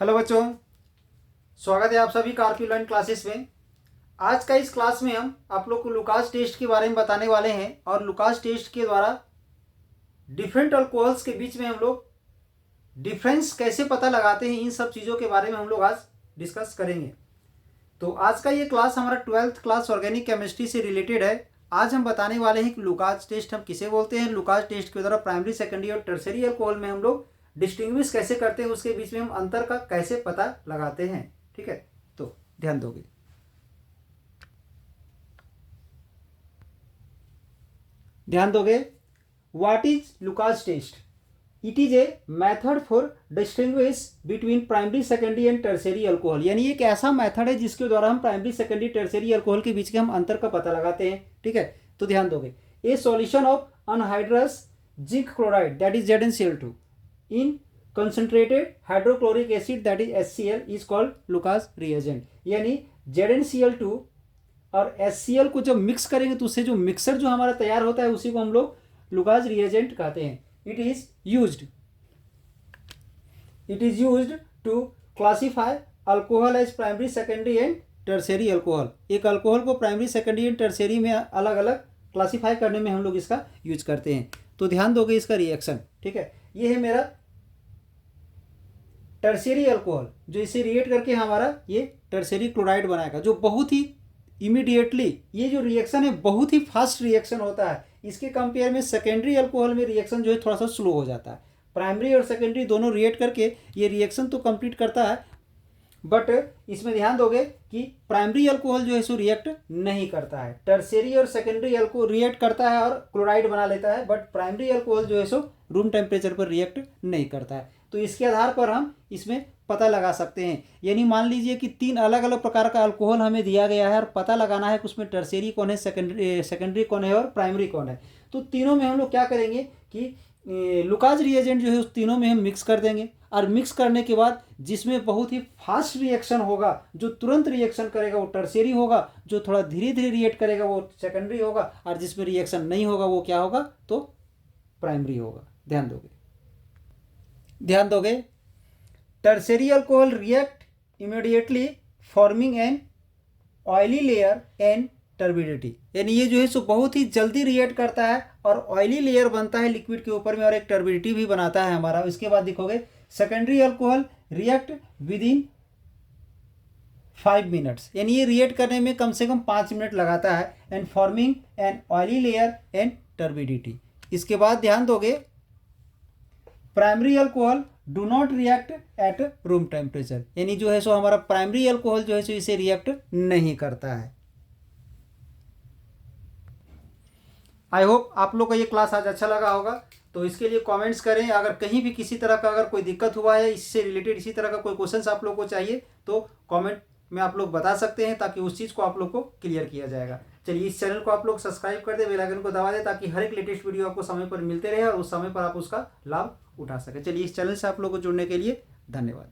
Hello बच्चों, स्वागत है आप सभी का आरपी लर्न क्लासेस में। आज का इस क्लास में हम आप लोग को लुकास टेस्ट के बारे में बताने वाले हैं और लुकास टेस्ट के द्वारा डिफरेंट अल्कोहल्स के बीच में हम लोग डिफरेंस कैसे पता लगाते हैं, इन सब चीज़ों के बारे में हम लोग आज डिस्कस करेंगे। तो आज का ये क्लास हमारा 12th क्लास ऑर्गेनिक केमिस्ट्री से रिलेटेड है। आज हम बताने वाले हैं कि लुकास टेस्ट हम किसे बोलते हैं, लुकास टेस्ट के द्वारा प्राइमरी, सेकेंडरी और टर्सरी अल्कोहल में हम लोग डिस्टिंग्विश कैसे करते हैं, उसके बीच में हम अंतर का कैसे पता लगाते हैं। ठीक है, तो ध्यान दोगे। What is Lucas test? It is a method for distinguish between primary, secondary and tertiary alcohol. यानी एक ऐसा मेथड है जिसके द्वारा हम प्राइमरी, सेकेंडरी, टर्सरी अल्कोहल के बीच के हम अंतर का पता लगाते हैं। ठीक है, तो ध्यान दोगे। ए solution of anhydrous zinc chloride that is ZnCl2 in concentrated hydrochloric acid that is HCl is called Lucas reagent। यानी ZnCl2 और HCl को जब मिक्स करेंगे तो उससे जो मिक्सर जो हमारा तैयार होता है उसी को हम लोग लुकास रिएजेंट कहते हैं। It is used to classify alcohol as primary, secondary and tertiary alcohol. एक अल्कोहल को प्राइमरी, सेकेंडरी एंड टर्सरी में अलग अलग क्लासीफाई करने में हम लोग इसका यूज करते हैं। तो ध्यान दोगे इसका रिएक्शन। ठीक है, ये है मेरा टर्सरी अल्कोहल जो इसे रिएक्ट करके हमारा ये टर्सरी क्लोराइड बनाएगा, जो बहुत ही इमीडिएटली, ये जो रिएक्शन है बहुत ही फास्ट रिएक्शन होता है। इसके कंपेयर में सेकेंडरी अल्कोहल में रिएक्शन जो है थोड़ा सा स्लो हो जाता है। प्राइमरी और सेकेंडरी दोनों रिएक्ट करके ये रिएक्शन तो कंप्लीट करता है, बट इसमें ध्यान दोगे कि प्राइमरी अल्कोहल जो है सो रिएक्ट नहीं करता है। टर्सरी और सेकेंडरी अल्कोहल रिएक्ट करता है और क्लोराइड बना लेता है, बट प्राइमरी अल्कोहल जो है सो रूम टेम्परेचर पर रिएक्ट नहीं करता है। तो इसके आधार पर हम इसमें पता लगा सकते हैं। यानी मान लीजिए कि 3 अलग अलग प्रकार का अल्कोहल हमें दिया गया है और पता लगाना है कि उसमें टर्सरी कौन है, सेकेंडरी कौन है और प्राइमरी कौन है। तो तीनों में हम लोग क्या करेंगे कि लुकास रिएजेंट जो है उस तीनों में हम मिक्स कर देंगे, और मिक्स करने के बाद जिसमें बहुत ही फास्ट रिएक्शन होगा, जो तुरंत रिएक्शन करेगा वो टर्सरी होगा, जो थोड़ा धीरे धीरे रिएक्ट करेगा वो सेकेंडरी होगा, और जिसमें रिएक्शन नहीं होगा वो क्या होगा, तो प्राइमरी होगा। ध्यान दोगे। Tertiary alcohol react immediately forming an oily layer and turbidity. यानी ये जो है सो बहुत ही जल्दी रिएक्ट करता है और ऑयली लेयर बनता है लिक्विड के ऊपर में, और एक टर्बिडिटी भी बनाता है हमारा। इसके बाद देखोगे secondary alcohol react with in 5 minutes. यानी ये रिएक्ट करने में कम से कम 5 मिनट लगाता है, and forming an oily layer and turbidity. इसके बाद ध्यान दोगे primary alcohol do not react at room temperature. यानी जो है सो हमारा प्राइमरी अल्कोहल जो है सो इसे रिएक्ट नहीं करता है। आई होप आप लोग को ये क्लास आज अच्छा लगा होगा। तो इसके लिए कमेंट्स करें। अगर कहीं भी किसी तरह का अगर कोई दिक्कत हुआ है, इससे रिलेटेड इसी तरह का कोई क्वेश्चंस आप लोग को चाहिए तो कमेंट में आप लोग बता सकते हैं, ताकि उस चीज़ को आप लोग को क्लियर किया जाएगा। चलिए, इस चैनल को आप लोग सब्सक्राइब कर दे, बेल आइकन को दबा दे, ताकि हर एक लेटेस्ट वीडियो आपको समय पर मिलते रहे और उस समय पर आप उसका लाभ उठा सके। चलिए, इस चैनल से आप लोग को जुड़ने के लिए धन्यवाद।